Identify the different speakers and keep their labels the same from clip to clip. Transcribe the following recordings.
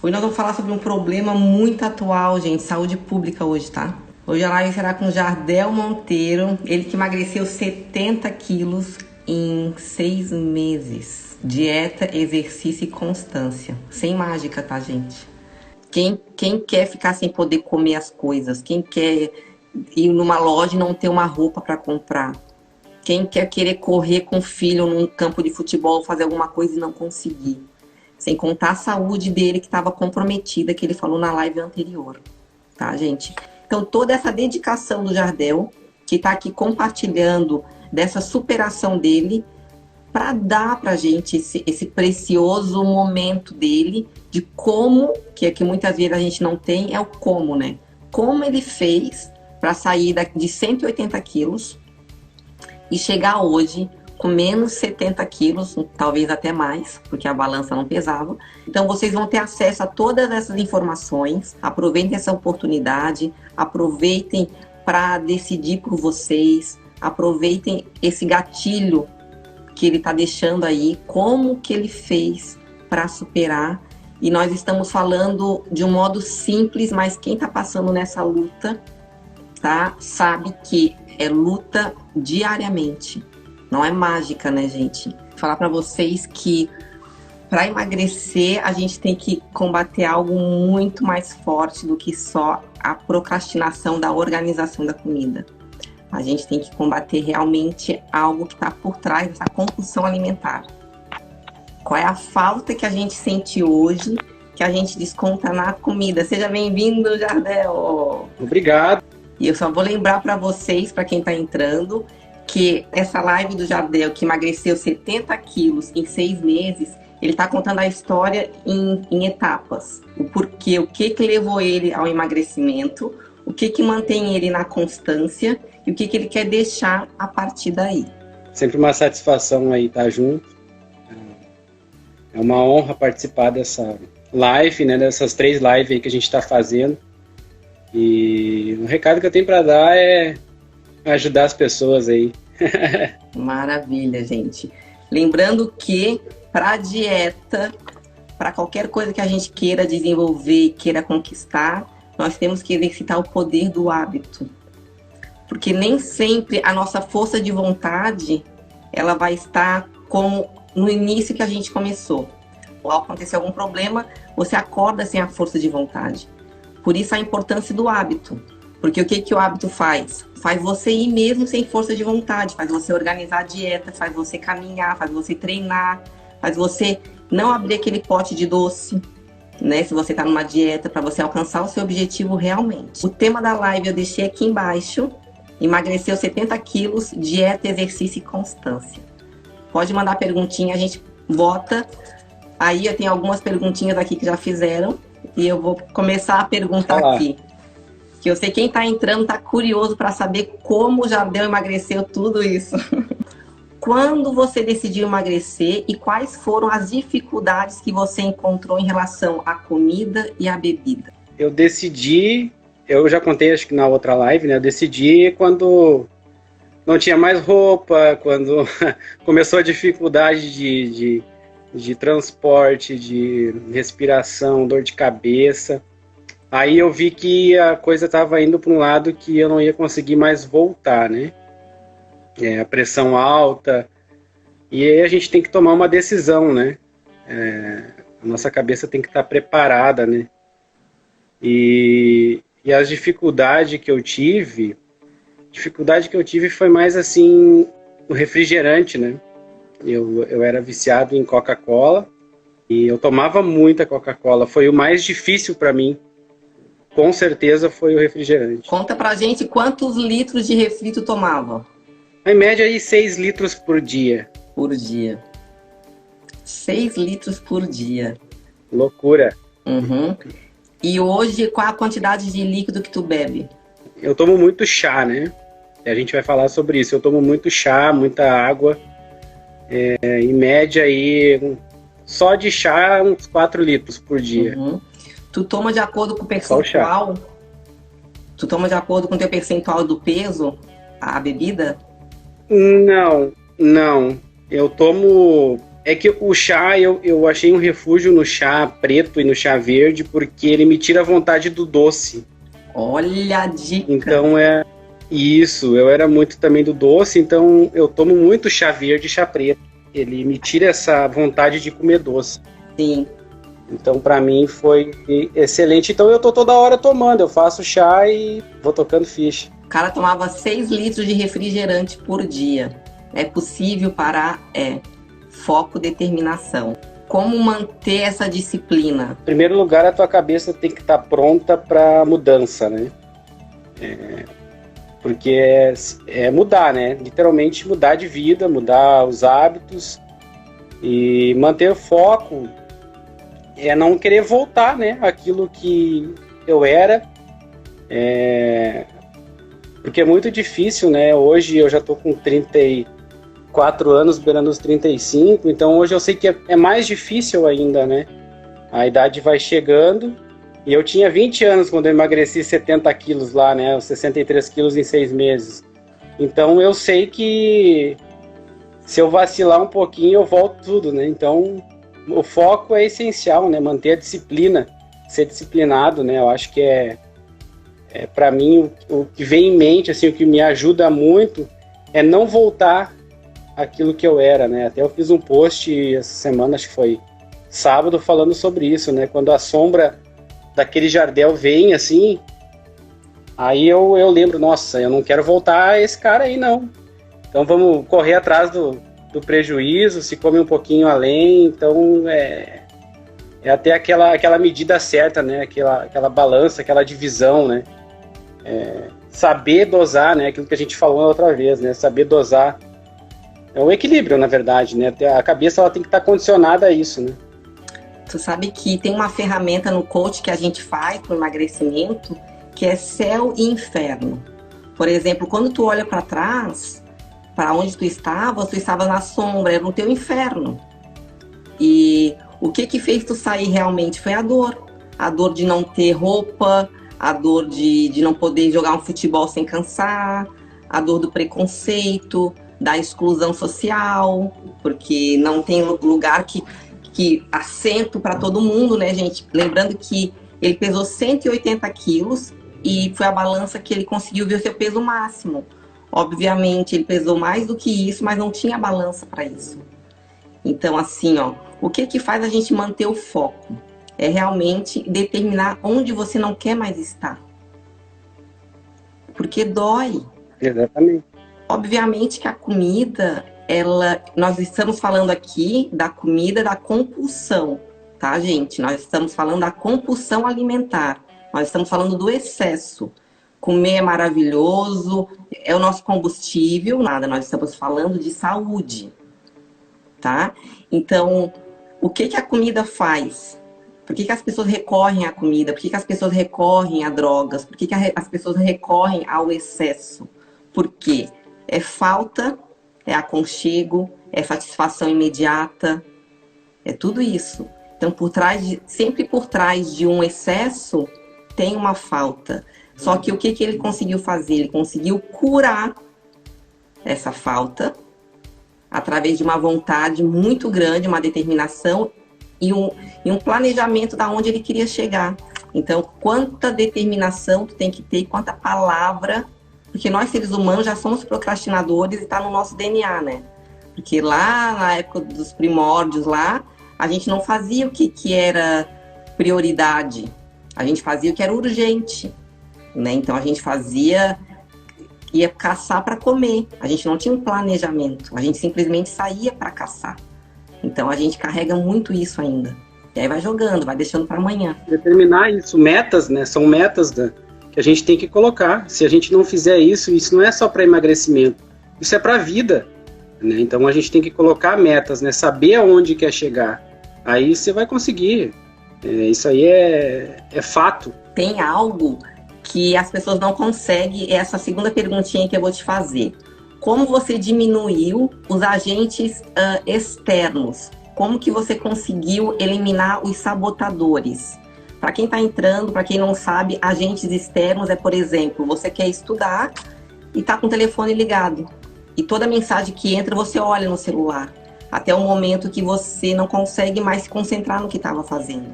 Speaker 1: Hoje nós vamos falar sobre um problema muito atual, gente, saúde pública hoje, tá? Hoje a live será com Jardel Monteiro, ele que emagreceu 70 quilos em 6 meses. Dieta, exercício e constância. Sem mágica, tá, gente? Quem quer ficar sem poder comer as coisas? Quem quer ir numa loja e não ter uma roupa para comprar? Quem quer querer correr com o filho num campo de futebol, fazer alguma coisa e não conseguir? Sem contar a saúde dele que estava comprometida, que ele falou na live anterior. Tá, gente? Então, toda essa dedicação do Jardel, que está aqui compartilhando dessa superação dele, para dar para a gente esse precioso momento dele, de como, que é que muitas vezes a gente não tem, é o como, né? Como ele fez para sair de 180 quilos e chegar hoje com menos 70 quilos, talvez até mais, porque a balança não pesava. Então vocês vão ter acesso a todas essas informações. Aproveitem essa oportunidade, aproveitem para decidir por vocês, aproveitem esse gatilho que ele está deixando aí, como que ele fez para superar. E nós estamos falando de um modo simples, mas quem está passando nessa luta, tá, sabe que é luta diariamente. Não é mágica, né, gente? Vou falar para vocês que para emagrecer a gente tem que combater algo muito mais forte do que só a procrastinação da organização da comida. A gente tem que combater realmente algo que está por trás dessa compulsão alimentar. Qual é a falta que a gente sente hoje, que a gente desconta na comida? Seja bem-vindo, Jardel!
Speaker 2: Obrigado!
Speaker 1: E eu só vou lembrar para vocês, para quem está entrando, que essa live do Jardel, que emagreceu 70 quilos em 6 meses, ele está contando a história em etapas. O porquê, o que levou ele ao emagrecimento, o que mantém ele na constância e o que ele quer deixar a partir daí.
Speaker 2: Sempre uma satisfação aí estar junto. É uma honra participar dessa live, né, dessas 3 lives aí que a gente está fazendo. E o recado que eu tenho para dar é ajudar as pessoas aí.
Speaker 1: Maravilha, gente. Lembrando que para dieta, para qualquer coisa que a gente queira desenvolver, queira conquistar, nós temos que exercitar o poder do hábito. Porque nem sempre a nossa força de vontade, ela vai estar como no início que a gente começou. Ou acontecer algum problema, você acorda sem a força de vontade. Por isso a importância do hábito. Porque o que o hábito faz? Faz você ir mesmo sem força de vontade, faz você organizar a dieta, faz você caminhar, faz você treinar, faz você não abrir aquele pote de doce, né? Se você está numa dieta, para você alcançar o seu objetivo realmente. O tema da live eu deixei aqui embaixo. Emagreceu 70 quilos, dieta, exercício e constância. Pode mandar perguntinha, a gente vota. Aí eu tenho algumas perguntinhas aqui que já fizeram. E eu vou começar a perguntar aqui. Que eu sei quem está entrando está curioso para saber como o Jardel emagreceu tudo isso. Quando você decidiu emagrecer e quais foram as dificuldades que você encontrou em relação à comida e à bebida?
Speaker 2: Eu decidi, eu já contei acho que na outra live, né? Eu decidi quando não tinha mais roupa, quando começou a dificuldade de transporte, de respiração, dor de cabeça. Aí eu vi que a coisa estava indo para um lado que eu não ia conseguir mais voltar, né? A pressão alta. E aí a gente tem que tomar uma decisão, né? A nossa cabeça tem que estar preparada, né? E as dificuldades que eu tive foi mais assim, o refrigerante, né? Eu era viciado em Coca-Cola e eu tomava muita Coca-Cola. Foi o mais difícil para mim. Com certeza foi o refrigerante.
Speaker 1: Conta pra gente quantos litros de refri tu tomava?
Speaker 2: Em média, aí 6 litros por dia.
Speaker 1: Por dia. 6 litros por dia.
Speaker 2: Loucura.
Speaker 1: Uhum. E hoje, qual a quantidade de líquido que tu bebe?
Speaker 2: Eu tomo muito chá, né? E a gente vai falar sobre isso. Eu tomo muito chá, muita água. Em média, aí, só de chá, uns 4 litros por dia.
Speaker 1: Uhum. Tu toma de acordo com o percentual? Tu toma de acordo com o teu percentual do peso, a bebida?
Speaker 2: Não. Eu tomo É que o chá, eu achei um refúgio no chá preto e no chá verde, porque ele me tira a vontade do doce.
Speaker 1: Olha a dica.
Speaker 2: Então é isso, eu era muito também do doce, então eu tomo muito chá verde e chá preto. Ele me tira essa vontade de comer doce.
Speaker 1: Sim.
Speaker 2: Então para mim foi excelente. Então eu tô toda hora tomando, eu faço chá e vou tocando ficha.
Speaker 1: O cara tomava 6 litros de refrigerante por dia. É possível parar? É. Foco, determinação. Como manter essa disciplina?
Speaker 2: Em primeiro lugar, a tua cabeça tem que estar pronta para mudança, né? Porque é mudar, né? Literalmente mudar de vida, mudar os hábitos e manter o foco. É não querer voltar, né? Aquilo que eu era. Porque é muito difícil, né? Hoje eu já tô com 34 anos, beirando os 35, então hoje eu sei que é mais difícil ainda, né? A idade vai chegando, e eu tinha 20 anos quando eu emagreci 70 quilos lá, né? Os 63 quilos em 6 meses. Então eu sei que se eu vacilar um pouquinho, eu volto tudo, né? Então o foco é essencial, né? Manter a disciplina, ser disciplinado, né? Eu acho que para mim, o que vem em mente, assim, o que me ajuda muito é não voltar aquilo que eu era, né? Até eu fiz um post essa semana, acho que foi sábado, falando sobre isso, né? Quando a sombra daquele Jardel vem, assim, aí eu lembro, nossa, eu não quero voltar a esse cara aí, não. Então vamos correr atrás do prejuízo, se come um pouquinho além, então é até aquela medida certa, né? Aquela balança, aquela divisão, né? Saber dosar, né? Aquilo que a gente falou outra vez, né? Saber dosar. É um equilíbrio, na verdade, né? A cabeça ela tem que estar condicionada a isso, né?
Speaker 1: Tu sabe que tem uma ferramenta no coach que a gente faz para o emagrecimento que é céu e inferno. Por exemplo, quando tu olha para trás, para onde tu estava na sombra, era no teu inferno. E o que fez tu sair realmente foi a dor. A dor de não ter roupa, a dor de não poder jogar um futebol sem cansar, a dor do preconceito, da exclusão social, porque não tem lugar que assento para todo mundo, né, gente? Lembrando que ele pesou 180 quilos e foi a balança que ele conseguiu ver o seu peso máximo. Obviamente, ele pesou mais do que isso, mas não tinha balança para isso. Então, assim, ó, o que faz a gente manter o foco? É realmente determinar onde você não quer mais estar. Porque dói.
Speaker 2: Exatamente.
Speaker 1: Obviamente que a comida, nós estamos falando aqui da comida da compulsão, tá, gente? Nós estamos falando da compulsão alimentar. Nós estamos falando do excesso. Comer é maravilhoso, é o nosso combustível, nada. Nós estamos falando de saúde, tá? Então, o que a comida faz? Por que as pessoas recorrem à comida? Por que as pessoas recorrem a drogas? Por que as pessoas recorrem ao excesso? Por quê? É falta, é aconchego, é satisfação imediata, é tudo isso. Então, sempre por trás de um excesso, tem uma falta. Só que o que ele conseguiu fazer? Ele conseguiu curar essa falta através de uma vontade muito grande, uma determinação e um planejamento da onde ele queria chegar. Então, quanta determinação tu tem que ter, quanta palavra, porque nós seres humanos já somos procrastinadores e está no nosso DNA, né? Porque lá na época dos primórdios lá, a gente não fazia o que era prioridade, a gente fazia o que era urgente, né? Então a gente ia caçar para comer, a gente não tinha um planejamento, a gente simplesmente saía para caçar. Então a gente carrega muito isso ainda. E aí vai jogando, vai deixando para amanhã.
Speaker 2: Determinar isso, metas, né? São metas que a gente tem que colocar. Se a gente não fizer isso não é só para emagrecimento, isso é para a vida, né? Então a gente tem que colocar metas, né? Saber aonde quer chegar. Aí você vai conseguir. Isso aí é fato.
Speaker 1: Tem algo que as pessoas não conseguem, é essa segunda perguntinha que eu vou te fazer. Como você diminuiu os agentes externos? Como que você conseguiu eliminar os sabotadores? Para quem está entrando, para quem não sabe, agentes externos é, por exemplo, você quer estudar e está com o telefone ligado. E toda mensagem que entra, você olha no celular. até o momento que você não consegue mais se concentrar no que estava fazendo.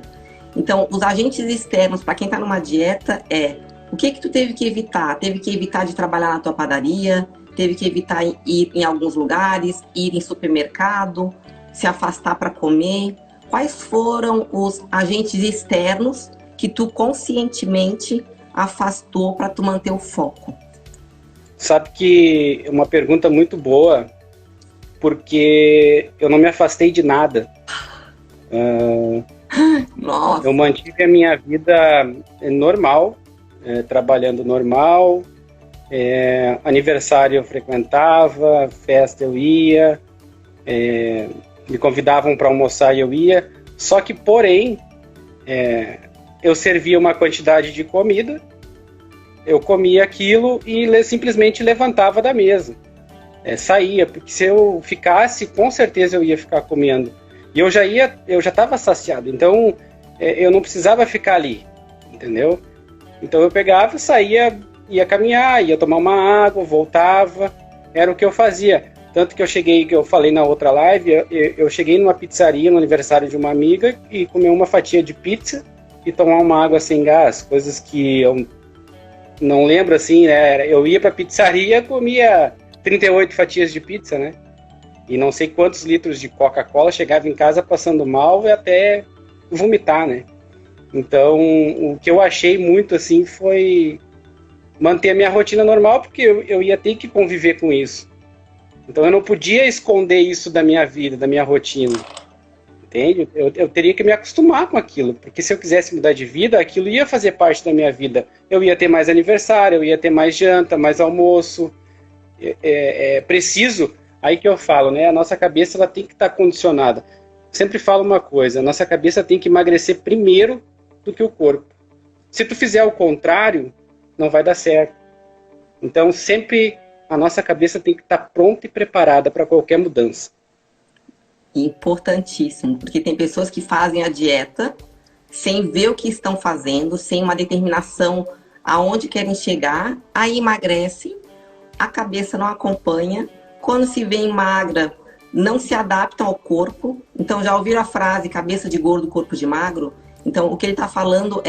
Speaker 1: Então, os agentes externos, para quem está numa dieta, o que tu teve que evitar? Teve que evitar de trabalhar na tua padaria, teve que evitar ir em alguns lugares, ir em supermercado, se afastar para comer. Quais foram os agentes externos que tu conscientemente afastou para tu manter o foco?
Speaker 2: Sabe que é uma pergunta muito boa, porque eu não me afastei de nada.
Speaker 1: Nossa.
Speaker 2: Eu mantive a minha vida normal, trabalhando normal, aniversário eu frequentava, festa eu ia, me convidavam para almoçar e eu ia, só que, porém, eu servia uma quantidade de comida, eu comia aquilo e simplesmente levantava da mesa, saía, porque se eu ficasse, com certeza eu ia ficar comendo. E eu já estava saciado, então eu não precisava ficar ali, entendeu? Então eu pegava, saía, ia caminhar, ia tomar uma água, voltava, era o que eu fazia. Tanto que eu falei na outra live, eu cheguei numa pizzaria no aniversário de uma amiga e comi uma fatia de pizza e tomar uma água sem gás, coisas que eu não lembro assim, né? Eu ia pra pizzaria, comia 38 fatias de pizza, né? E não sei quantos litros de Coca-Cola, chegava em casa passando mal e até vomitar, né? Então, o que eu achei muito, assim, foi manter a minha rotina normal, porque eu ia ter que conviver com isso. Então, eu não podia esconder isso da minha vida, da minha rotina, entende? Eu teria que me acostumar com aquilo, porque se eu quisesse mudar de vida, aquilo ia fazer parte da minha vida. Eu ia ter mais aniversário, eu ia ter mais janta, mais almoço. É preciso... Aí que eu falo, né? A nossa cabeça ela tem que estar condicionada. Sempre falo uma coisa, a nossa cabeça tem que emagrecer primeiro do que o corpo. Se tu fizer o contrário, não vai dar certo. Então, sempre a nossa cabeça tem que estar pronta e preparada para qualquer mudança.
Speaker 1: Importantíssimo, porque tem pessoas que fazem a dieta sem ver o que estão fazendo, sem uma determinação aonde querem chegar, aí emagrece, a cabeça não acompanha. Quando se vê magra, não se adaptam ao corpo. Então, já ouviram a frase cabeça de gordo, corpo de magro? Então, o que ele está falando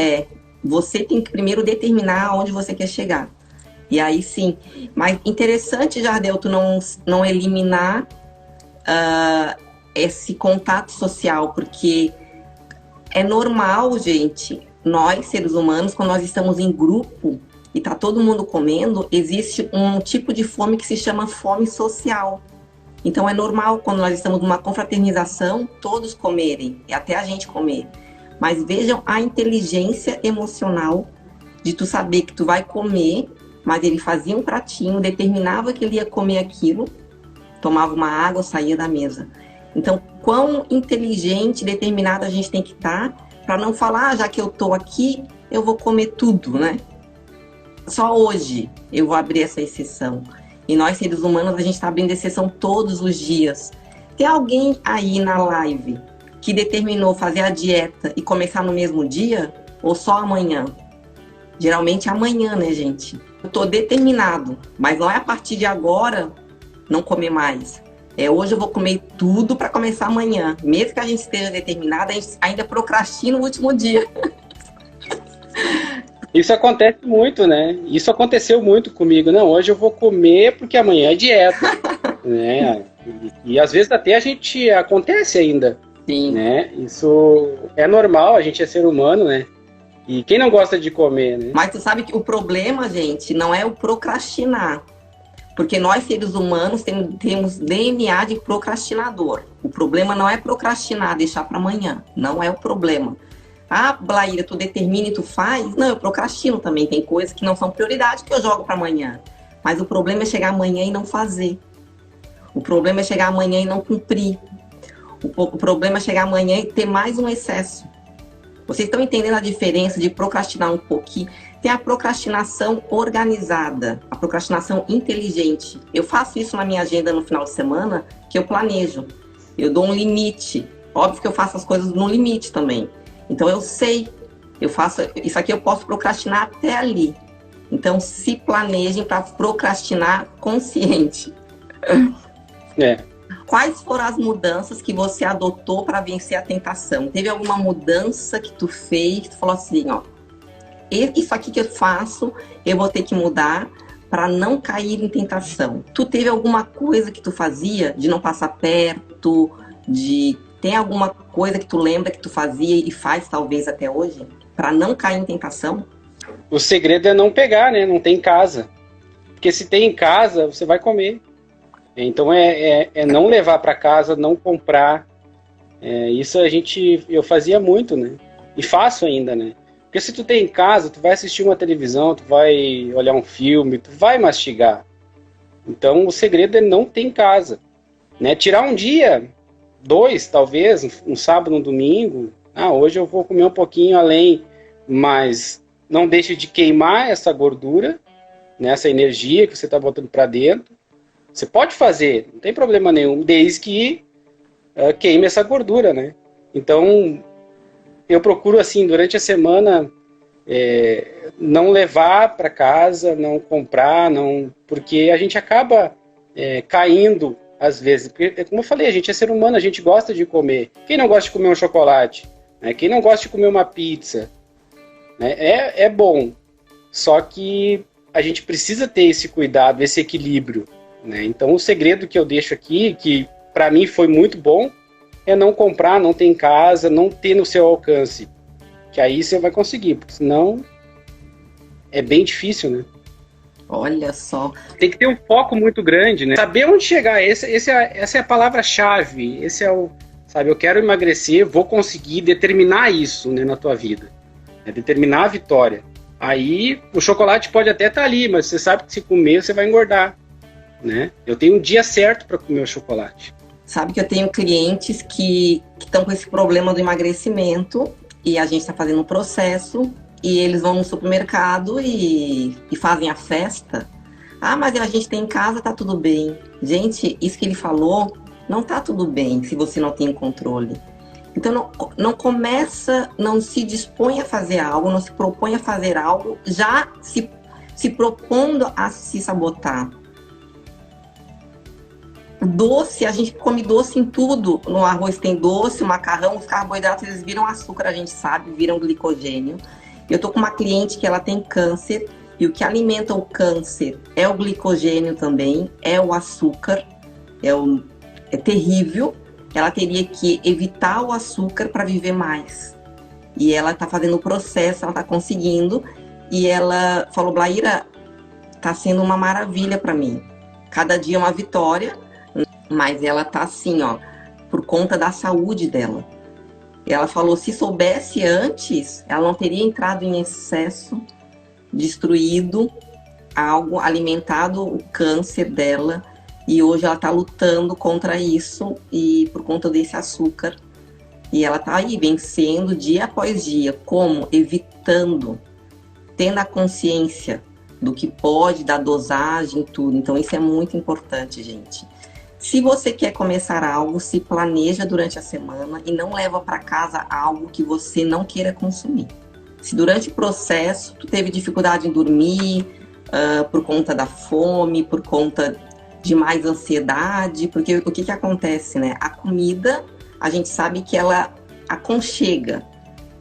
Speaker 1: você tem que primeiro determinar aonde você quer chegar. E aí sim. Mas interessante, Jardel, tu não eliminar esse contato social, porque é normal, gente, nós, seres humanos, quando nós estamos em grupo, e tá todo mundo comendo, existe um tipo de fome que se chama fome social. Então é normal, quando nós estamos numa confraternização, todos comerem, e até a gente comer. Mas vejam a inteligência emocional de tu saber que tu vai comer, mas ele fazia um pratinho, determinava que ele ia comer aquilo, tomava uma água, saía da mesa. Então, quão inteligente, determinado a gente tem que estar para não falar, já que eu tô aqui, eu vou comer tudo, né? Só hoje eu vou abrir essa exceção. E nós, seres humanos, a gente está abrindo exceção todos os dias. Tem alguém aí na live que determinou fazer a dieta e começar no mesmo dia? Ou só amanhã? Geralmente amanhã, né, gente? Eu tô determinado, mas não é a partir de agora não comer mais. Hoje eu vou comer tudo para começar amanhã. Mesmo que a gente esteja determinado, a gente ainda procrastina o último dia.
Speaker 2: Isso acontece muito, né? Isso aconteceu muito comigo. Não, hoje eu vou comer porque amanhã é dieta. Né? E às vezes até acontece ainda.
Speaker 1: Sim.
Speaker 2: Né? Isso é normal, a gente é ser humano, né? E quem não gosta de comer, né?
Speaker 1: Mas tu sabe que o problema, gente, não é o procrastinar. Porque nós, seres humanos, temos DNA de procrastinador. O problema não é procrastinar, deixar para amanhã. Não é o problema. Ah, Blaíra, tu determina e tu faz? Não, eu procrastino também. Tem coisas que não são prioridade que eu jogo para amanhã. Mas o problema é chegar amanhã e não fazer. O problema é chegar amanhã e não cumprir. O problema é chegar amanhã e ter mais um excesso. Vocês estão entendendo a diferença de procrastinar um pouquinho? Tem a procrastinação organizada, a procrastinação inteligente. Eu faço isso na minha agenda no final de semana, que eu planejo. Eu dou um limite. Óbvio que eu faço as coisas no limite também. Então eu sei, eu faço isso aqui, eu posso procrastinar até ali. Então se planejem para procrastinar consciente. Quais foram as mudanças que você adotou para vencer a tentação? Teve alguma mudança que tu fez, que tu falou assim, ó, isso aqui que eu faço, eu vou ter que mudar para não cair em tentação. Tu teve alguma coisa que tu fazia de não passar perto, tem alguma coisa que tu lembra que tu fazia e faz talvez até hoje para não cair em tentação?
Speaker 2: O segredo é não pegar, né? Não tem em casa. Porque se tem em casa, você vai comer. Então é não levar para casa, não comprar. Isso eu fazia muito, né? E faço ainda, né? Porque se tu tem em casa, tu vai assistir uma televisão, tu vai olhar um filme, tu vai mastigar. Então o segredo é não ter em casa, né? Tirar um dia, 2 talvez, um sábado, um domingo. Hoje eu vou comer um pouquinho além, mas não deixe de queimar essa gordura, né? Essa energia que você está botando para dentro. Você pode fazer, não tem problema nenhum, desde que queime essa gordura, né? Então, eu procuro, assim, durante a semana, não levar para casa, não comprar, porque a gente acaba caindo, às vezes. Porque, como eu falei, a gente é ser humano, a gente gosta de comer. Quem não gosta de comer um chocolate? Né? Quem não gosta de comer uma pizza? Né? É bom, só que a gente precisa ter esse cuidado, esse equilíbrio. Né? Então o segredo que eu deixo aqui, que para mim foi muito bom, é não comprar, não ter em casa, não ter no seu alcance, que aí você vai conseguir, porque senão é bem difícil, né?
Speaker 1: Olha só.
Speaker 2: Tem que ter um foco muito grande, né? Saber onde chegar, essa é a palavra-chave, sabe, eu quero emagrecer, vou conseguir determinar isso, né, na tua vida, determinar a vitória. Aí o chocolate pode até estar ali, mas você sabe que se comer você vai engordar. Né? Eu tenho um dia certo para comer o chocolate.
Speaker 1: Sabe que eu tenho clientes que estão com esse problema do emagrecimento e a gente está fazendo um processo e eles vão no supermercado e fazem a festa. Mas a gente tem em casa, tá tudo bem. Gente, isso que ele falou, não tá tudo bem se você não tem o controle. Então não começa, não se dispõe a fazer algo, não se propõe a fazer algo, já se propondo a se sabotar. Doce, a gente come doce em tudo. No arroz tem doce, o macarrão, os carboidratos, eles viram açúcar, a gente sabe, viram glicogênio. Eu tô com uma cliente que ela tem câncer e o que alimenta o câncer é o glicogênio também, é o açúcar, é terrível. Ela teria que evitar o açúcar para viver mais. E ela tá fazendo o processo, ela tá conseguindo. E ela falou, Blaíra, tá sendo uma maravilha para mim. Cada dia é uma vitória. Mas ela tá assim, ó, por conta da saúde dela. Ela falou, se soubesse antes, ela não teria entrado em excesso, destruído algo, alimentado o câncer dela. E hoje ela tá lutando contra isso e por conta desse açúcar. E ela tá aí vencendo dia após dia. Como? Evitando, tendo a consciência do que pode, da dosagem, tudo. Então isso é muito importante, gente. Se você quer começar algo, se planeja durante a semana e não leva para casa algo que você não queira consumir. Se durante o processo tu teve dificuldade em dormir, por conta da fome, por conta de mais ansiedade, porque o que acontece, né? A comida, a gente sabe que ela aconchega.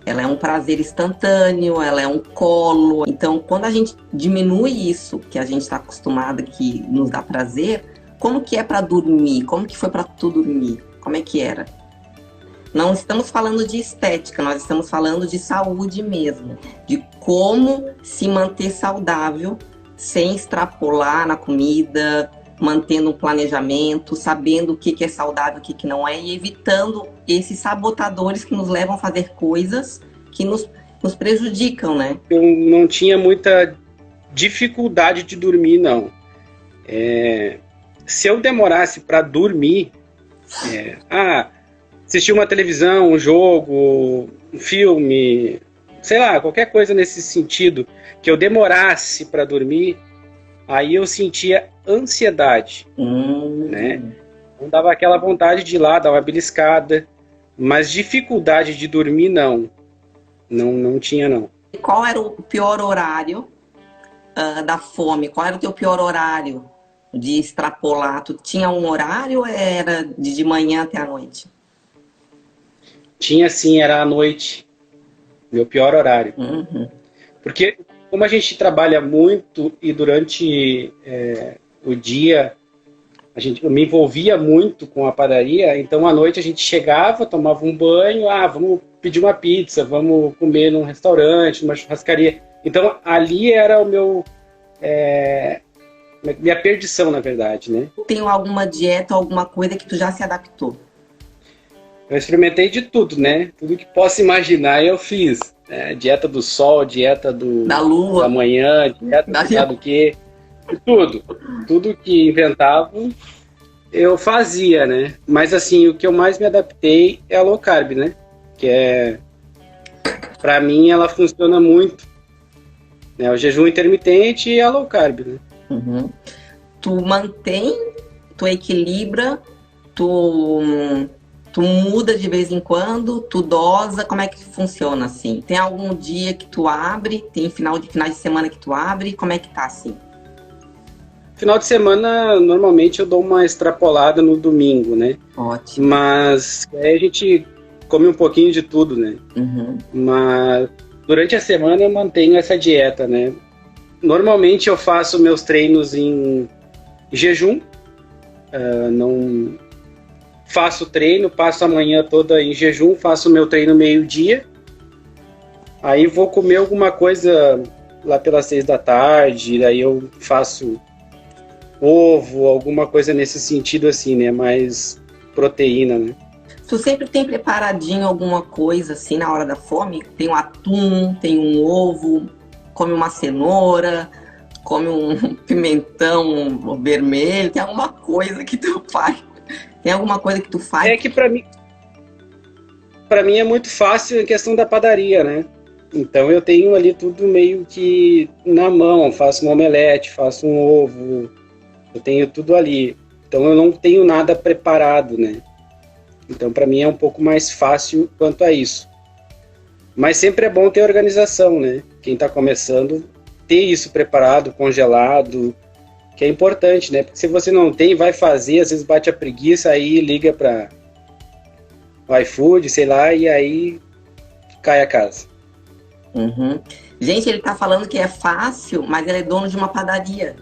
Speaker 1: Ela é um prazer instantâneo, ela é um colo. Então, quando a gente diminui isso, que a gente está acostumado, que nos dá prazer, como que é para dormir? Como que foi para tu dormir? Como é que era? Não estamos falando de estética, nós estamos falando de saúde mesmo, de como se manter saudável sem extrapolar na comida, mantendo um planejamento, sabendo o que é saudável, o que não é, e evitando esses sabotadores que nos levam a fazer coisas que nos prejudicam, né?
Speaker 2: Eu não tinha muita dificuldade de dormir, não. Se eu demorasse para dormir, assistir uma televisão, um jogo, um filme, sei lá, qualquer coisa nesse sentido, que eu demorasse para dormir, aí eu sentia ansiedade, né? Não dava aquela vontade de ir lá, dar uma beliscada, mas dificuldade de dormir, não tinha, não.
Speaker 1: Qual era o pior horário da fome? Qual era o teu pior horário de extrapolar, tu tinha um horário ou era de manhã até a noite?
Speaker 2: Tinha sim, era à noite, meu pior horário.
Speaker 1: Uhum.
Speaker 2: Porque como a gente trabalha muito e durante o dia eu me envolvia muito com a padaria, então à noite a gente chegava, tomava um banho, vamos pedir uma pizza, vamos comer num restaurante, numa churrascaria. Então ali era o meu minha perdição, na verdade, né?
Speaker 1: Tem alguma dieta, alguma coisa que tu já se adaptou?
Speaker 2: Eu experimentei de tudo, né? Tudo que posso imaginar eu fiz. Dieta do sol, dieta
Speaker 1: Da lua,
Speaker 2: da manhã, dieta
Speaker 1: da
Speaker 2: do lado que, tudo. Tudo que inventavam eu fazia, né? Mas assim, o que eu mais me adaptei é a low carb, né? Pra mim ela funciona muito, né? O jejum intermitente e a low carb, né?
Speaker 1: Uhum. Tu mantém, tu equilibra, tu muda de vez em quando, tu dosa, como é que funciona assim? Tem algum dia que tu abre, tem finais de semana que tu abre, como é que tá assim?
Speaker 2: Final de semana, normalmente eu dou uma extrapolada no domingo, né?
Speaker 1: Ótimo.
Speaker 2: Mas aí a gente come um pouquinho de tudo, né?
Speaker 1: Uhum.
Speaker 2: Mas durante a semana eu mantenho essa dieta, né? Normalmente eu faço meus treinos em jejum, não faço treino, passo a manhã toda em jejum, faço meu treino meio-dia, aí vou comer alguma coisa lá pelas 6 da tarde, daí eu faço ovo, alguma coisa nesse sentido assim, né? Mais proteína, né?
Speaker 1: Tu sempre tem preparadinho alguma coisa assim na hora da fome? Tem um atum, tem um ovo, come uma cenoura, come um pimentão vermelho, tem alguma coisa que tu faz? Tem alguma coisa que tu faz?
Speaker 2: É que para mim é muito fácil a questão da padaria, né? Então eu tenho ali tudo meio que na mão, faço um omelete, faço um ovo, eu tenho tudo ali. Então eu não tenho nada preparado, né? Então para mim é um pouco mais fácil quanto a isso. Mas sempre é bom ter organização, né? Quem está começando, ter isso preparado, congelado, que é importante, né? Porque se você não tem, vai fazer, às vezes bate a preguiça, aí liga para o iFood, sei lá, e aí cai a casa.
Speaker 1: Uhum. Gente, ele tá falando que é fácil, mas ele é dono de uma padaria.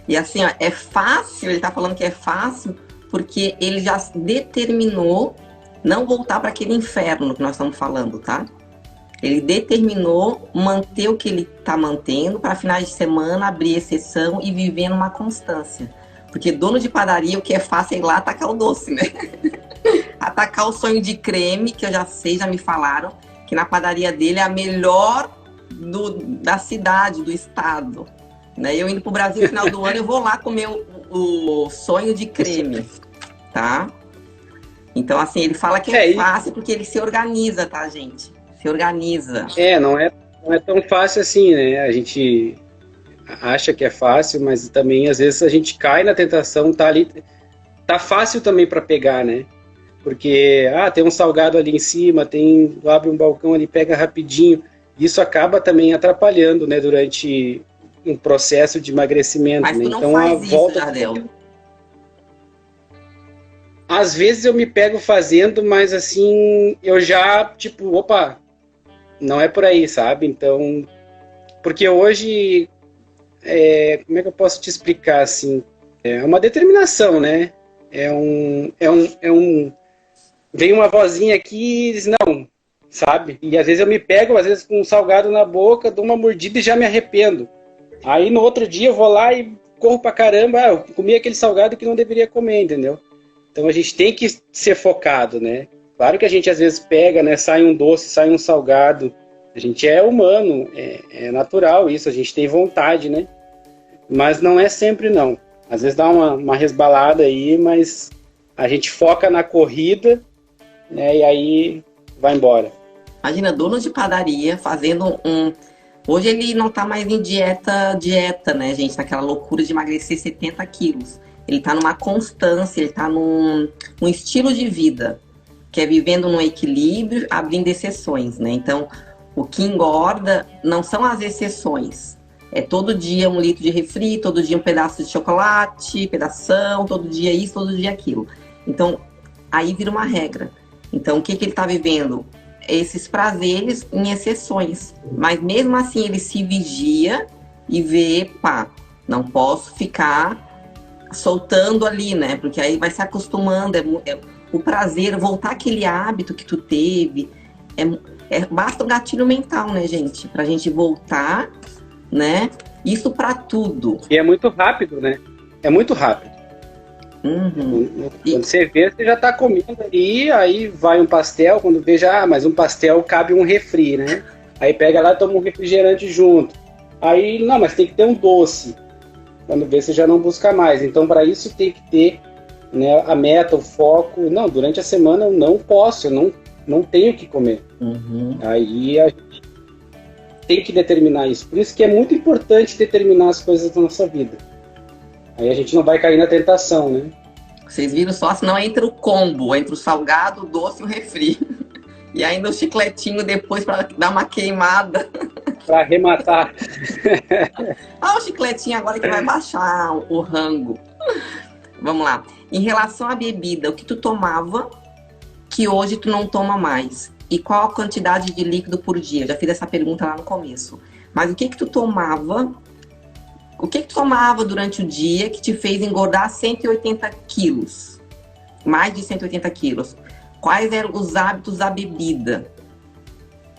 Speaker 1: E assim, ó, é fácil, ele tá falando que é fácil porque ele já determinou não voltar para aquele inferno que nós estamos falando, tá? Ele determinou manter o que ele tá mantendo para finais de semana abrir exceção e viver numa constância. Porque dono de padaria, o que é fácil é ir lá atacar o doce, né? Atacar o sonho de creme, que eu já sei, já me falaram, que na padaria dele é a melhor da cidade, do estado. Né? Eu indo pro Brasil no final do ano, eu vou lá comer o sonho de creme, tá? Então, assim, ele fala que é fácil porque ele se organiza, tá, gente? Se organiza.
Speaker 2: Não é tão fácil assim, né? A gente acha que é fácil, mas também às vezes a gente cai na tentação, tá ali, tá fácil também para pegar, né? Porque tem um salgado ali em cima, abre um balcão ali, pega rapidinho. Isso acaba também atrapalhando, né, durante um processo de emagrecimento.
Speaker 1: Mas
Speaker 2: né?
Speaker 1: tu não
Speaker 2: Então
Speaker 1: faz
Speaker 2: a volta.
Speaker 1: Isso, Jardel.
Speaker 2: Às vezes eu me pego fazendo, mas assim, eu já, tipo, opa, não é por aí, sabe? Então, porque hoje, como é que eu posso te explicar, assim? É uma determinação, né? Vem uma vozinha aqui e diz, não, sabe? E às vezes eu me pego, às vezes com um salgado na boca, dou uma mordida e já me arrependo. Aí no outro dia eu vou lá e corro pra caramba, eu comi aquele salgado que não deveria comer, entendeu? Então a gente tem que ser focado, né? Claro que a gente às vezes pega, né? Sai um doce, sai um salgado. A gente é humano, é natural isso, a gente tem vontade, né? Mas não é sempre não. Às vezes dá uma resbalada aí, mas a gente foca na corrida, né? E aí vai embora.
Speaker 1: Imagina, dono de padaria fazendo Hoje ele não tá mais em dieta, né, gente? Naquela loucura de emagrecer 70 quilos. Ele tá numa constância, ele tá num estilo de vida, que é vivendo num equilíbrio, abrindo exceções, né? Então, o que engorda não são as exceções, É todo dia 1 litro de refri, todo dia um pedaço de chocolate, pedação, todo dia isso, todo dia aquilo. Então, aí vira uma regra. Então, o que ele está vivendo? Esses prazeres em exceções. Mas mesmo assim, ele se vigia e vê, pá, não posso ficar soltando ali, né? Porque aí vai se acostumando. O prazer, voltar aquele hábito que tu teve. Basta o gatilho mental, né, gente? Pra gente voltar, né? Isso pra tudo.
Speaker 2: E é muito rápido, né? É muito rápido.
Speaker 1: Uhum.
Speaker 2: Quando você vê, você já tá comendo ali, aí vai um pastel, quando vê já, mas um pastel cabe um refri, né? Aí pega lá e toma um refrigerante junto. Aí, não, mas tem que ter um doce. Quando vê, você já não busca mais. Então, para isso tem que ter, né, a meta, o foco. Não, durante a semana eu não posso, eu não tenho que comer.
Speaker 1: Uhum.
Speaker 2: Aí a gente tem que determinar isso. Por isso que é muito importante determinar as coisas da nossa vida. Aí a gente não vai cair na tentação, né?
Speaker 1: Vocês viram só, senão entra o combo, entre o salgado, o doce e o refri. E ainda o chicletinho depois para dar uma queimada.
Speaker 2: Para arrematar.
Speaker 1: O chicletinho agora que vai baixar o rango. Vamos lá. Em relação à bebida, o que tu tomava que hoje tu não toma mais? E qual a quantidade de líquido por dia? Eu já fiz essa pergunta lá no começo. Mas o que tu tomava? O que tu tomava durante o dia que te fez engordar 180 quilos? Mais de 180 quilos. Quais eram os hábitos da bebida?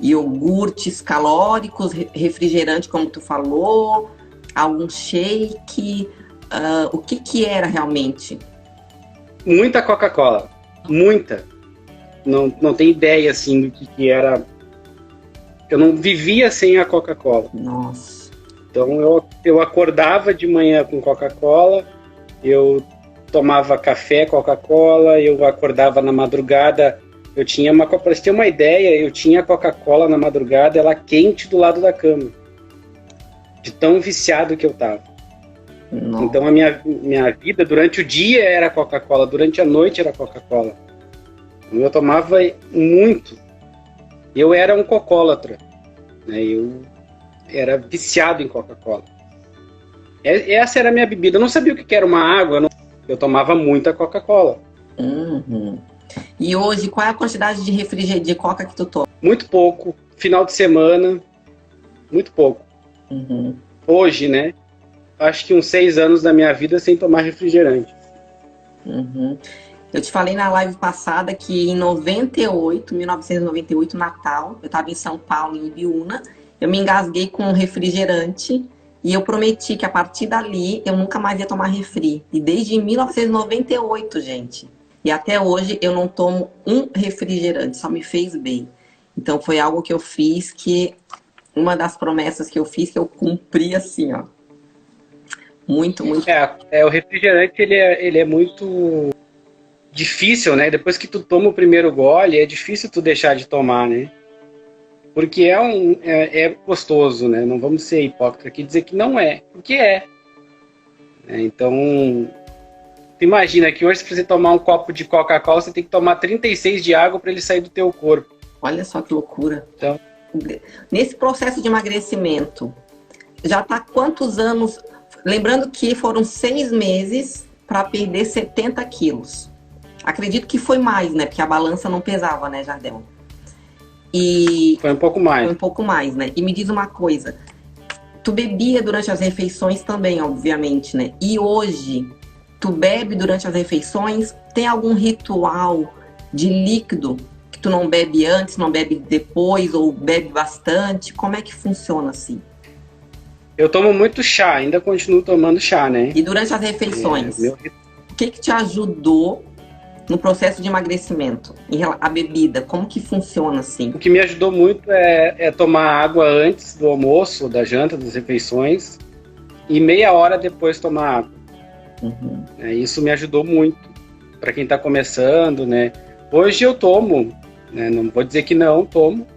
Speaker 1: Iogurtes calóricos, refrigerante, como tu falou, algum shake? O que era realmente?
Speaker 2: Muita Coca-Cola. Muita. Não tem ideia, assim, do que era. Eu não vivia sem a Coca-Cola.
Speaker 1: Nossa.
Speaker 2: Então eu acordava de manhã com Coca-Cola, eu tomava café Coca-Cola, eu acordava na madrugada, eu tinha para você ter uma ideia, eu tinha Coca-Cola na madrugada, ela quente do lado da cama, de tão viciado que eu estava. Então a minha vida durante o dia era Coca-Cola, durante a noite era Coca-Cola. Eu tomava muito. Eu era um cocólatra, né? Eu era viciado em Coca-Cola. Essa era a minha bebida. Eu não sabia o que era uma água. Eu tomava muita Coca-Cola.
Speaker 1: Uhum. E hoje, qual é a quantidade de refrigerante de Coca que tu toma?
Speaker 2: Muito pouco. Final de semana, muito pouco.
Speaker 1: Uhum.
Speaker 2: Hoje, né? Acho que uns 6 anos da minha vida sem tomar refrigerante.
Speaker 1: Uhum. Eu te falei na live passada que em 1998, Natal, eu estava em São Paulo, em Ibiúna, eu me engasguei com um refrigerante e eu prometi que a partir dali eu nunca mais ia tomar refri. E desde 1998, gente. E até hoje eu não tomo um refrigerante, só me fez bem. Então foi algo que eu fiz uma das promessas que eu fiz que eu cumpri assim, ó. Muito, muito.
Speaker 2: O refrigerante, ele é muito difícil, né? Depois que tu toma o primeiro gole, é difícil tu deixar de tomar, né? Porque é gostoso, né? Não vamos ser hipócritas aqui e dizer que não é, porque é. Então, tu imagina que hoje, se você tomar um copo de Coca-Cola, você tem que tomar 36 de água para ele sair do teu corpo.
Speaker 1: Olha só que loucura.
Speaker 2: Então,
Speaker 1: nesse processo de emagrecimento, já tá quantos anos? Lembrando que foram 6 meses para perder 70 quilos. Acredito que foi mais, né? Porque a balança não pesava, né, Jardel?
Speaker 2: Foi um pouco mais.
Speaker 1: Foi um pouco mais, né? E me diz uma coisa. Tu bebia durante as refeições também, obviamente, né? E hoje, tu bebe durante as refeições? Tem algum ritual de líquido que tu não bebe antes, não bebe depois, ou bebe bastante? Como é que funciona assim?
Speaker 2: Eu tomo muito chá, ainda continuo tomando chá, né?
Speaker 1: E durante as refeições, o que te ajudou no processo de emagrecimento? A bebida, como que funciona assim?
Speaker 2: O que me ajudou muito é tomar água antes do almoço, da janta, das refeições, e meia hora depois tomar água.
Speaker 1: Uhum.
Speaker 2: Isso me ajudou muito para quem está começando, né? Hoje eu tomo, né? Não vou dizer que não tomo,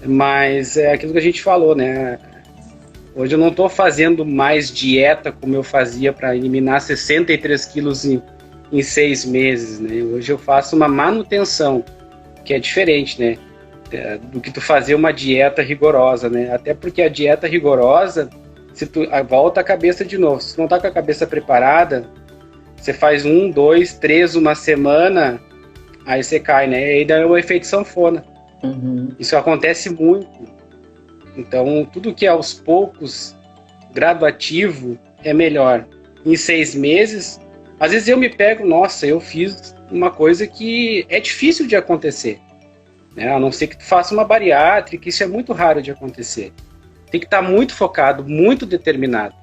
Speaker 2: mas é aquilo que a gente falou, né? Hoje eu não estou fazendo mais dieta como eu fazia para eliminar 63 quilos em 6 meses, né? Hoje eu faço uma manutenção, que é diferente, né? Do que tu fazer uma dieta rigorosa, né? Até porque a dieta rigorosa, se tu volta a cabeça de novo. Se tu não tá com a cabeça preparada, você faz 1, 2, 3 uma semana, aí você cai, né? E aí dá o efeito sanfona. Isso acontece muito. Então, tudo que é aos poucos, gradativo, é melhor. Em 6 meses, às vezes eu me pego, nossa, eu fiz uma coisa que é difícil de acontecer, né? A não ser que tu faça uma bariátrica, isso é muito raro de acontecer. Tem que estar muito focado, muito determinado.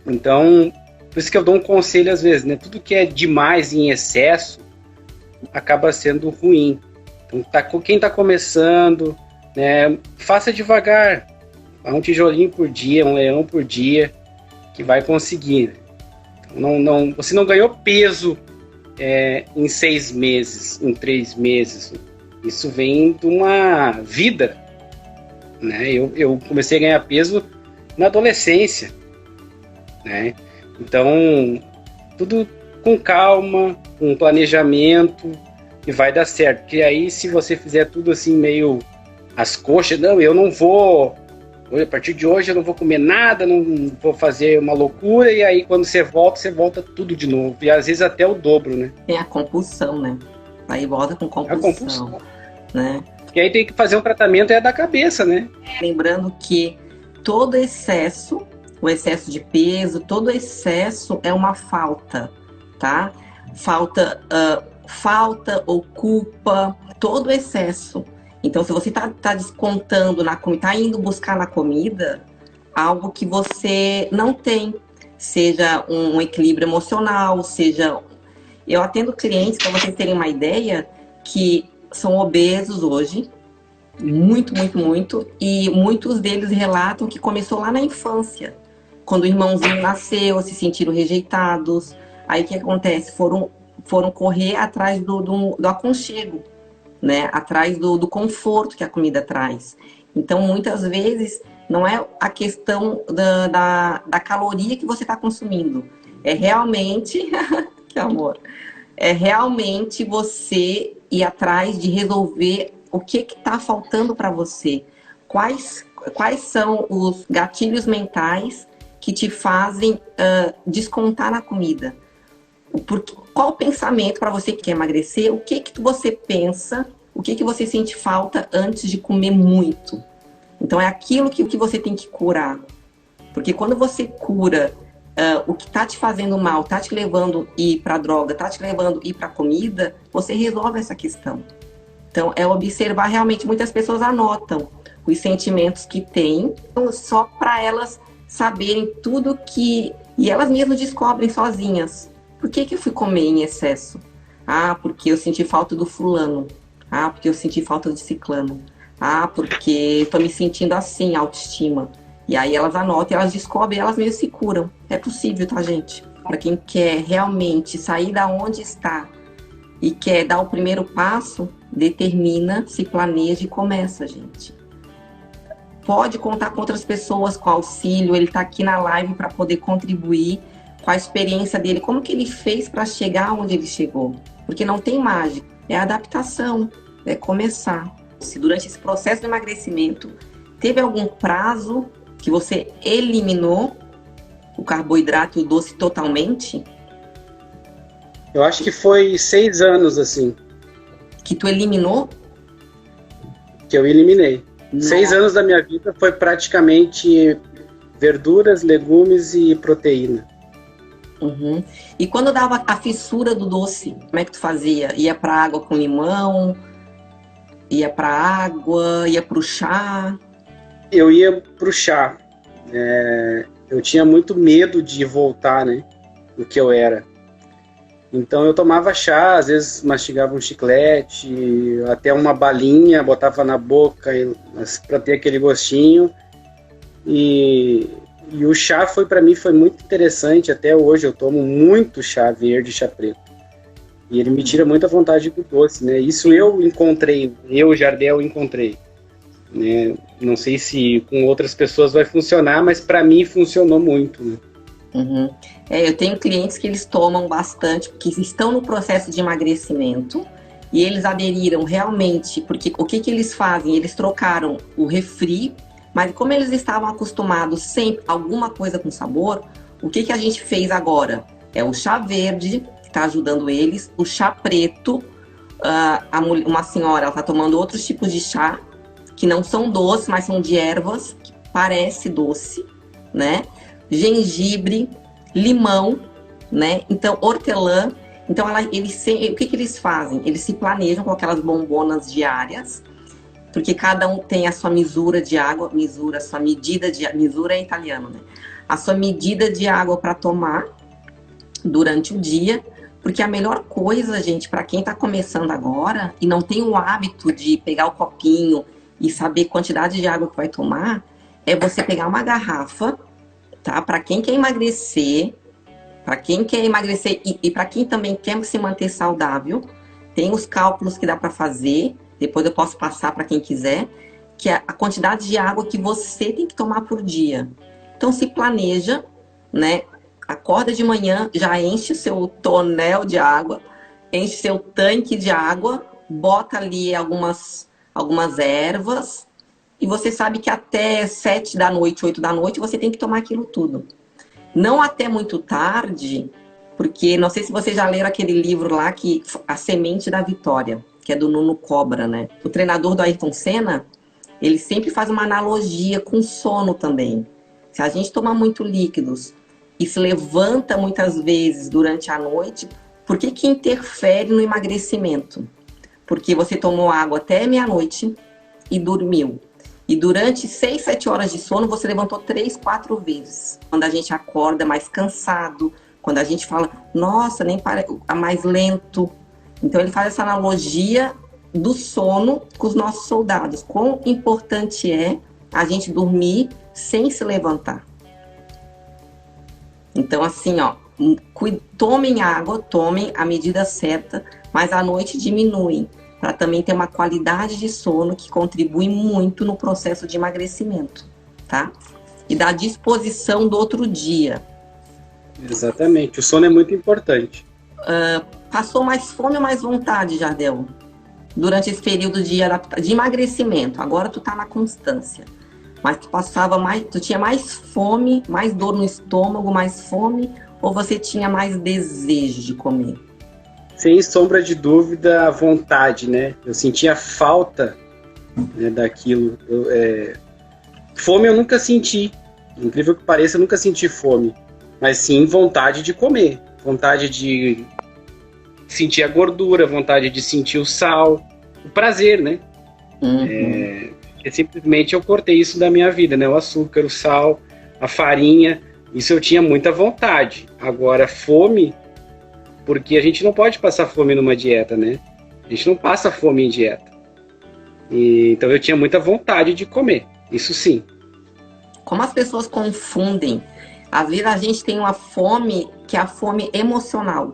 Speaker 2: Então, por isso que eu dou um conselho às vezes, né? Tudo que é demais em excesso acaba sendo ruim. Então, quem está começando, né, faça devagar. Um tijolinho por dia, um leão por dia, que vai conseguir. Você não ganhou peso em 6 meses, em 3 meses. Isso vem de uma vida, né? Eu comecei a ganhar peso na adolescência, né? Então, tudo com calma, com planejamento, e vai dar certo. Porque aí, se você fizer tudo assim, meio às coxas, não, eu não vou... A partir de hoje eu não vou comer nada, não vou fazer uma loucura, e aí quando você volta tudo de novo. E às vezes até o dobro, né?
Speaker 1: Tem a compulsão, né? Aí volta com compulsão. Né?
Speaker 2: E aí tem que fazer um tratamento da cabeça, né?
Speaker 1: Lembrando que todo excesso, o excesso de peso, todo excesso é uma falta, tá? Falta ou culpa, todo excesso. Então, se você tá descontando na comida, tá indo buscar na comida algo que você não tem, seja um equilíbrio emocional, seja... Eu atendo clientes, para vocês terem uma ideia, que são obesos hoje, muito, e muitos deles relatam que começou lá na infância, quando o irmãozinho nasceu, se sentiram rejeitados. Aí o que acontece? Foram correr atrás do aconchego, né? Atrás do conforto que a comida traz. Então, muitas vezes, não é a questão da caloria que você está consumindo. É realmente... que amor! É realmente você ir atrás de resolver o que está faltando para você. Quais são os gatilhos mentais que te fazem descontar na comida? Qual o pensamento para você que quer emagrecer? O que você pensa? O que você sente falta antes de comer muito? Então é aquilo que você tem que curar. Porque quando você cura o que está te fazendo mal, está te levando a ir para a droga, está te levando a ir para a comida, você resolve essa questão. Então é observar realmente, muitas pessoas anotam os sentimentos que têm, só para elas saberem tudo que... E elas mesmas descobrem sozinhas. Por que eu fui comer em excesso? Ah, porque eu senti falta do fulano. Ah, porque eu senti falta de ciclano. Ah, porque estou me sentindo assim, autoestima. E aí elas anotam, elas descobrem, elas mesmas se curam. É possível, tá, gente? Para quem quer realmente sair da onde está e quer dar o primeiro passo, determina, se planeja e começa, gente. Pode contar com outras pessoas, com auxílio. Ele está aqui na live para poder contribuir com a experiência dele. Como que ele fez para chegar onde ele chegou? Porque não tem mágica. É adaptação, é começar. Se durante esse processo de emagrecimento teve algum prazo que você eliminou o carboidrato e o doce totalmente?
Speaker 2: Eu acho que foi 6 anos, assim.
Speaker 1: Que tu eliminou?
Speaker 2: Que eu eliminei. 6 anos da minha vida foi praticamente verduras, legumes e proteína.
Speaker 1: Uhum. E quando dava a fissura do doce, como é que tu fazia? Ia pra água com limão? Ia pra água? Ia pro chá?
Speaker 2: Eu ia pro chá. Eu tinha muito medo de voltar, né? Do que eu era. Então eu tomava chá, às vezes mastigava um chiclete, até uma balinha, botava na boca para ter aquele gostinho. E o chá para mim foi muito interessante. Até hoje eu tomo muito chá verde e chá preto. E ele me tira muita vontade do doce, né? Isso eu encontrei, Jardel, encontrei. Né? Não sei se com outras pessoas vai funcionar, mas para mim funcionou muito, né?
Speaker 1: Uhum. Eu tenho clientes que eles tomam bastante, porque estão no processo de emagrecimento e eles aderiram realmente, porque o que eles fazem? Eles trocaram o refri Mas como eles estavam acostumados sempre a alguma coisa com sabor, o que a gente fez agora? É o chá verde, que está ajudando eles, o chá preto, uma senhora está tomando outros tipos de chá, que não são doces, mas são de ervas, que parece doce, né? Gengibre, limão, né? Então, hortelã. Então, o que eles fazem? Eles se planejam com aquelas bombonas diárias, porque cada um tem a sua misura de água, misura é italiano, né? A sua medida de água para tomar durante o dia, porque a melhor coisa, gente, para quem está começando agora e não tem o hábito de pegar o copinho e saber a quantidade de água que vai tomar, é você pegar uma garrafa, tá? Para quem quer emagrecer, e para quem também quer se manter saudável, tem os cálculos que dá para fazer, depois eu posso passar para quem quiser, que é a quantidade de água que você tem que tomar por dia. Então se planeja, né? Acorda de manhã, já enche o seu tonel de água, enche seu tanque de água, bota ali algumas ervas, e você sabe que até 7 da noite, 8 da noite, você tem que tomar aquilo tudo. Não até muito tarde, porque não sei se vocês já leram aquele livro lá, A Semente da Vitória, que é do Nuno Cobra, né? O treinador do Ayrton Senna, ele sempre faz uma analogia com sono também. Se a gente toma muito líquidos e se levanta muitas vezes durante a noite, por que interfere no emagrecimento? Porque você tomou água até meia-noite e dormiu. E durante 6, 7 horas de sono, você levantou 3, 4 vezes. Quando a gente acorda mais cansado, quando a gente fala, nossa, nem parece, mais lento. Então ele faz essa analogia do sono com os nossos soldados. Quão importante é a gente dormir sem se levantar. Então assim, ó, tomem água, tomem a medida certa, mas à noite diminuem, para também ter uma qualidade de sono que contribui muito no processo de emagrecimento, tá? E da disposição do outro dia.
Speaker 2: Exatamente, o sono é muito importante.
Speaker 1: Passou mais fome ou mais vontade, Jardel? Durante esse período de emagrecimento, agora tu tá na constância. Mas tu tinha mais fome, mais dor no estômago, mais fome, ou você tinha mais desejo de comer?
Speaker 2: Sem sombra de dúvida, a vontade, né? Eu sentia falta, né, daquilo. Fome eu nunca senti. Incrível que pareça, eu nunca senti fome. Mas sim vontade de comer. Vontade de sentir a gordura, vontade de sentir o sal. O prazer, né? Uhum. Simplesmente eu cortei isso da minha vida, né? O açúcar, o sal, a farinha. Isso eu tinha muita vontade. Agora, fome... Porque a gente não pode passar fome numa dieta, né? A gente não passa fome em dieta. Então eu tinha muita vontade de comer, isso sim.
Speaker 1: Como as pessoas confundem, às vezes a gente tem uma fome que é a fome emocional.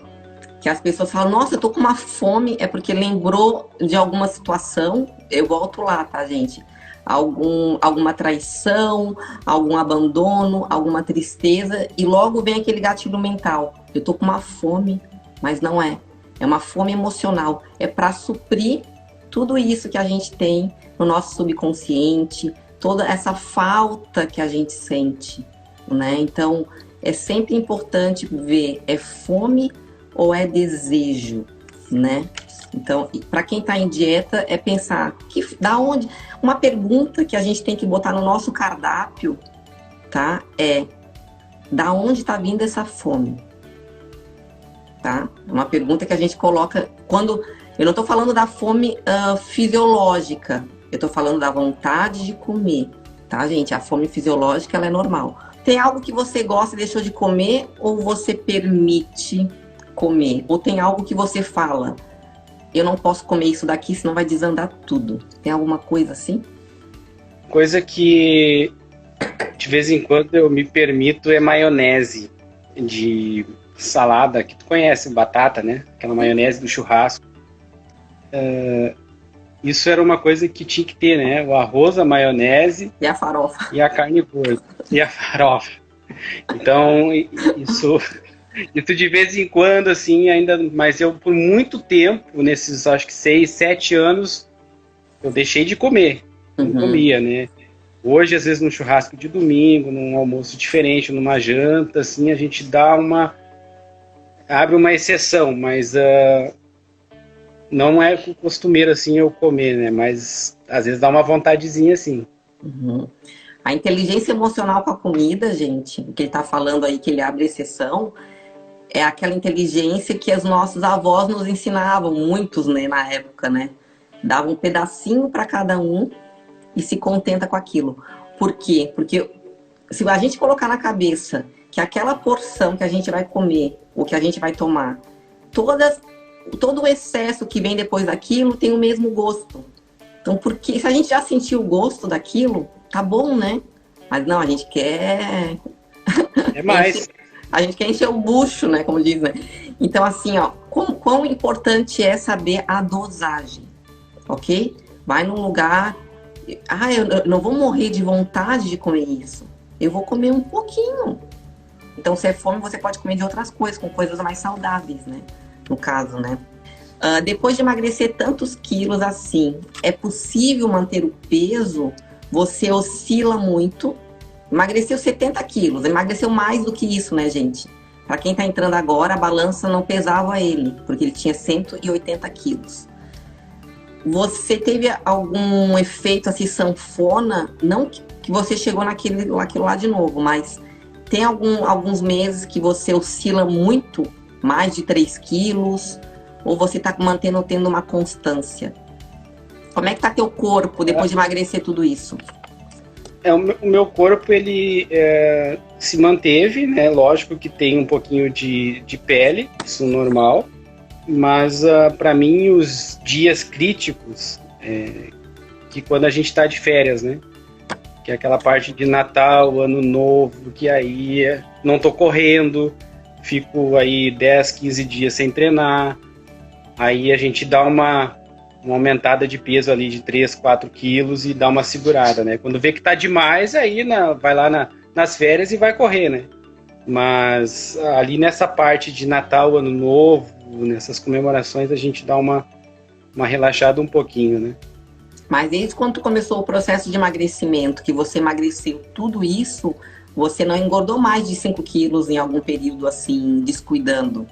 Speaker 1: Que as pessoas falam, nossa, eu tô com uma fome, é porque lembrou de alguma situação, eu volto lá, tá, gente? Alguma traição, algum abandono, alguma tristeza, e logo vem aquele gatilho mental. Eu tô com uma fome. Mas não é. É uma fome emocional. É para suprir tudo isso que a gente tem no nosso subconsciente, toda essa falta que a gente sente, né? Então, é sempre importante ver, é fome ou é desejo, né? Então, para quem está em dieta, é pensar, da onde? Uma pergunta que a gente tem que botar no nosso cardápio, tá? É, da onde está vindo essa fome? Tá? É uma pergunta que a gente coloca quando... Eu não estou falando da fome fisiológica, eu estou falando da vontade de comer, tá, gente? A fome fisiológica, ela é normal. Tem algo que você gosta e deixou de comer, ou você permite comer? Ou tem algo que você fala, eu não posso comer isso daqui, senão vai desandar tudo. Tem alguma coisa assim?
Speaker 2: Coisa que de vez em quando eu me permito é maionese de salada, que tu conhece, batata, né? Aquela maionese do churrasco. Isso era uma coisa que tinha que ter, né? O arroz, a maionese...
Speaker 1: E a farofa.
Speaker 2: E a carne gorda. E a farofa. Então, isso de vez em quando, assim, ainda... Mas eu, por muito tempo, nesses, acho que 6, 7 anos, eu deixei de comer. Não comia, né? Hoje, às vezes, num churrasco de domingo, num almoço diferente, numa janta, assim, a gente abre uma exceção, mas não é costumeiro, assim, eu comer, né? Mas, às vezes, dá uma vontadezinha, assim.
Speaker 1: Uhum. A inteligência emocional com a comida, gente, o que ele tá falando aí, que ele abre exceção, é aquela inteligência que os nossos avós nos ensinavam, muitos, né, na época, né? Davam um pedacinho para cada um e se contenta com aquilo. Por quê? Porque se a gente colocar na cabeça que aquela porção que a gente vai comer, ou que a gente vai tomar, todo o excesso que vem depois daquilo tem o mesmo gosto. Então, porque se a gente já sentiu o gosto daquilo, tá bom, né? Mas não, a gente quer...
Speaker 2: É mais.
Speaker 1: A gente quer encher o bucho, né? Como diz, né? Então, assim, ó, quão importante é saber a dosagem, ok? Vai num lugar... eu não vou morrer de vontade de comer isso. Eu vou comer um pouquinho. Então, se é fome, você pode comer de outras coisas, com coisas mais saudáveis, né? No caso, né? Depois de emagrecer tantos quilos assim, é possível manter o peso? Você oscila muito. Emagreceu 70 quilos, emagreceu mais do que isso, né, gente? Para quem tá entrando agora, a balança não pesava ele, porque ele tinha 180 quilos. Você teve algum efeito assim, sanfona? Não que você chegou naquilo lá de novo, mas tem alguns meses que você oscila muito, mais de 3 quilos, ou você tá tendo uma constância? Como é que tá teu corpo depois de emagrecer tudo isso?
Speaker 2: O meu corpo, ele se manteve, né? Lógico que tem um pouquinho de pele, isso é normal. Mas, para mim, os dias críticos, que quando a gente está de férias, né? Que é aquela parte de Natal, Ano Novo, que aí não tô correndo, fico aí 10, 15 dias sem treinar. Aí a gente dá uma aumentada de peso ali de 3, 4 quilos e dá uma segurada, né? Quando vê que tá demais, aí vai lá nas férias e vai correr, né? Mas ali nessa parte de Natal, Ano Novo, nessas comemorações, a gente dá uma relaxada um pouquinho, né?
Speaker 1: Mas desde quando tu começou o processo de emagrecimento, que você emagreceu tudo isso, você não engordou mais de 5 quilos em algum período assim, descuidando?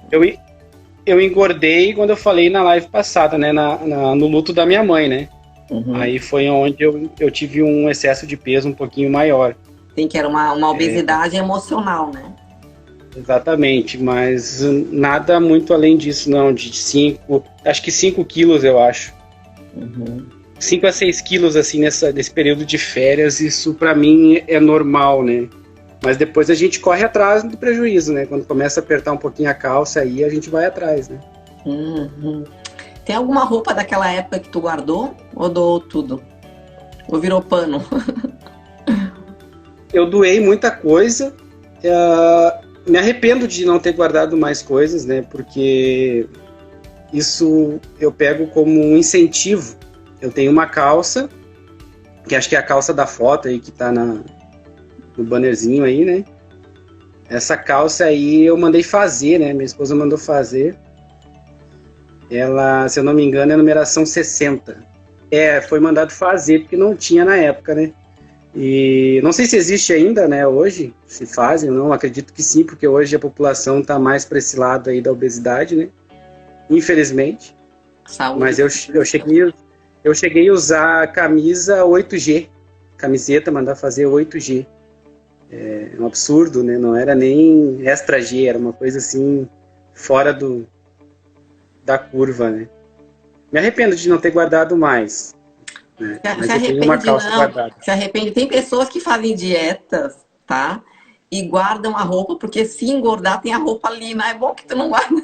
Speaker 2: Eu engordei quando eu falei na live passada, né? No luto da minha mãe, né? Uhum. Aí foi onde eu tive um excesso de peso um pouquinho maior.
Speaker 1: Tem que era uma obesidade emocional, né?
Speaker 2: Exatamente, mas nada muito além disso, não. Acho que 5 quilos, eu acho. Uhum. 5 a 6 quilos, assim, nesse período de férias, isso pra mim é normal, né? Mas depois a gente corre atrás do prejuízo, né? Quando começa a apertar um pouquinho a calça, aí a gente vai atrás, né?
Speaker 1: Uhum. Tem alguma roupa daquela época que tu guardou? Ou doou tudo? Ou virou pano?
Speaker 2: Eu doei muita coisa. Me arrependo de não ter guardado mais coisas, né? Porque isso eu pego como um incentivo. Eu tenho uma calça, que acho que é a calça da foto aí, que tá no bannerzinho aí, né? Essa calça aí eu mandei fazer, né? Minha esposa mandou fazer. Ela, se eu não me engano, é a numeração 60. Foi mandado fazer, porque não tinha na época, né? E não sei se existe ainda, né, hoje, se fazem ou não, acredito que sim, porque hoje a população está mais para esse lado aí da obesidade, né? Infelizmente. Saúde. Mas eu cheguei a usar a camisa 8G, camiseta, mandar fazer 8G. É um absurdo, né? Não era nem extra G, era uma coisa assim, fora da curva, né? Me arrependo de não ter guardado mais. Né? Mas eu tenho uma calça guardada.
Speaker 1: Se arrepende. Tem pessoas que fazem dietas, tá? E guardam a roupa, porque se engordar tem a roupa ali, não é bom que tu não guarda.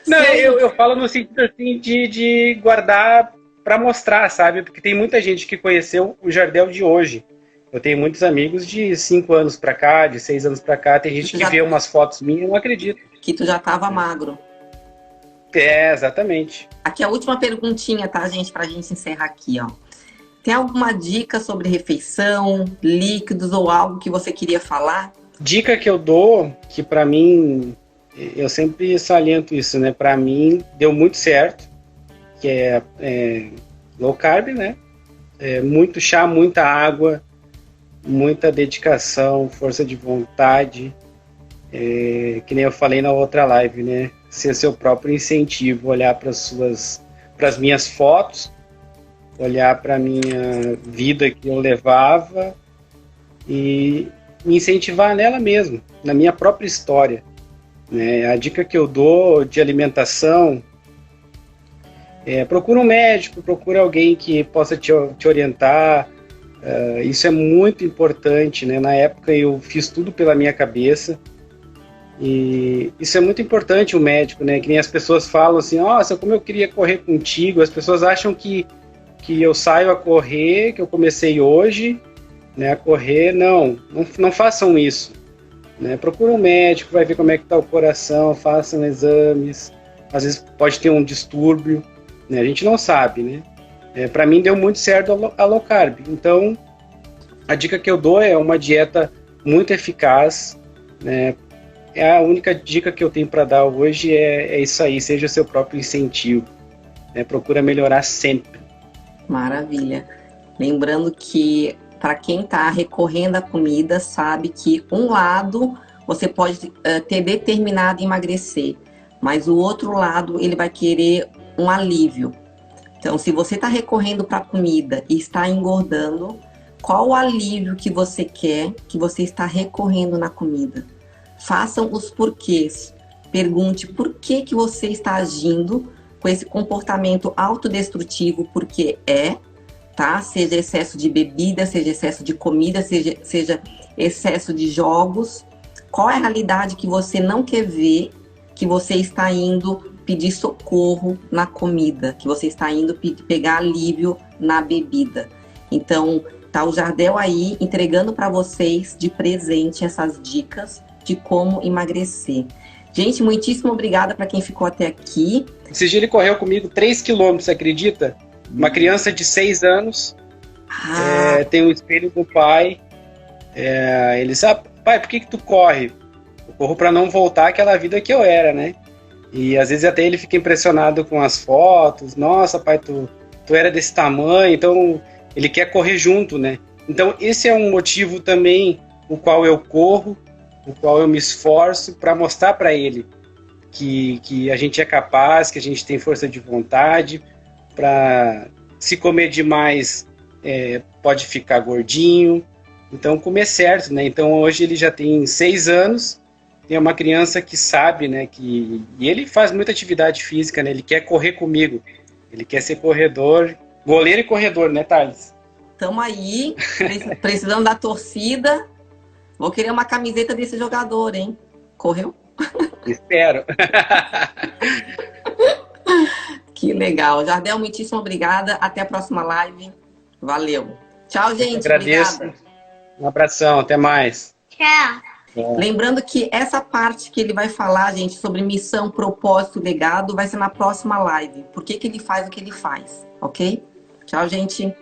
Speaker 2: Não, eu falo no sentido assim de guardar para mostrar, sabe? Porque tem muita gente que conheceu o Jardel de hoje. Eu tenho muitos amigos de 5 anos para cá, de 6 anos para cá. Tem gente que vê umas fotos minhas e não acredita.
Speaker 1: Que tu já tava magro.
Speaker 2: Exatamente.
Speaker 1: Aqui a última perguntinha, tá, gente? Pra gente encerrar aqui, ó. Tem alguma dica sobre refeição, líquidos ou algo que você queria falar?
Speaker 2: Dica que eu dou, que pra mim, eu sempre saliento isso, né? Pra mim, deu muito certo, que é low carb, né? muito chá, muita água, muita dedicação, força de vontade, que nem eu falei na outra live, né? Ser seu próprio incentivo, olhar para as minhas fotos, olhar para a minha vida que eu levava e me incentivar nela mesmo, na minha própria história, né? A dica que eu dou de alimentação procura um médico, procura alguém que possa te orientar. Isso é muito importante, né? Na época eu fiz tudo pela minha cabeça e isso é muito importante, o médico, né? Que nem as pessoas falam assim, nossa, como eu queria correr contigo. As pessoas acham que eu saio a correr, que eu comecei hoje, né, a correr. Não façam isso, né? Procura um médico, vai ver como é que está o coração, façam exames, às vezes pode ter um distúrbio, né? A gente não sabe, né? Para mim deu muito certo a low carb. Então, a dica que eu dou é uma dieta muito eficaz, né? A única dica que eu tenho para dar hoje é isso aí, seja seu próprio incentivo, né? Procura melhorar sempre.
Speaker 1: Maravilha. Lembrando que para quem está recorrendo à comida, sabe que um lado você pode ter determinado em emagrecer, mas o outro lado ele vai querer um alívio. Então, se você está recorrendo para a comida e está engordando, qual o alívio que você quer que você está recorrendo na comida? Façam os porquês. Pergunte por que você está agindo com esse comportamento autodestrutivo, porque tá? Seja excesso de bebida, seja excesso de comida, seja excesso de jogos. Qual é a realidade que você não quer ver, que você está indo pedir socorro na comida, que você está indo pegar alívio na bebida? Então, tá o Jardel aí entregando para vocês de presente essas dicas de como emagrecer. Gente, muitíssimo obrigada para quem ficou até aqui.
Speaker 2: Esse dia ele correu comigo 3 quilômetros, você acredita? Uma criança de 6 anos, tem um espelho do pai. Ele disse, pai, por que tu corre? Eu corro para não voltar àquela vida que eu era, né? E às vezes até ele fica impressionado com as fotos. Nossa, pai, tu era desse tamanho. Então ele quer correr junto, né? Então esse é um motivo também o qual eu corro, o qual eu me esforço para mostrar para ele que a gente é capaz, que a gente tem força de vontade. Para se comer demais pode ficar gordinho, então comer certo, né? Então hoje ele já tem 6 anos, tem uma criança que sabe, né? E ele faz muita atividade física, né? Ele quer correr comigo, ele quer ser corredor, goleiro e corredor, né, Thales?
Speaker 1: Tamo aí, precisando da torcida. Vou querer uma camiseta desse jogador, hein? Correu?
Speaker 2: Espero.
Speaker 1: Que legal. Jardel, muitíssimo obrigada. Até a próxima live. Valeu. Tchau, gente.
Speaker 2: Agradeço. Obrigada. Um abração. Até mais.
Speaker 3: Tchau.
Speaker 1: Lembrando que essa parte que ele vai falar, gente, sobre missão, propósito, legado, vai ser na próxima live. Por que ele faz o que ele faz, ok? Tchau, gente.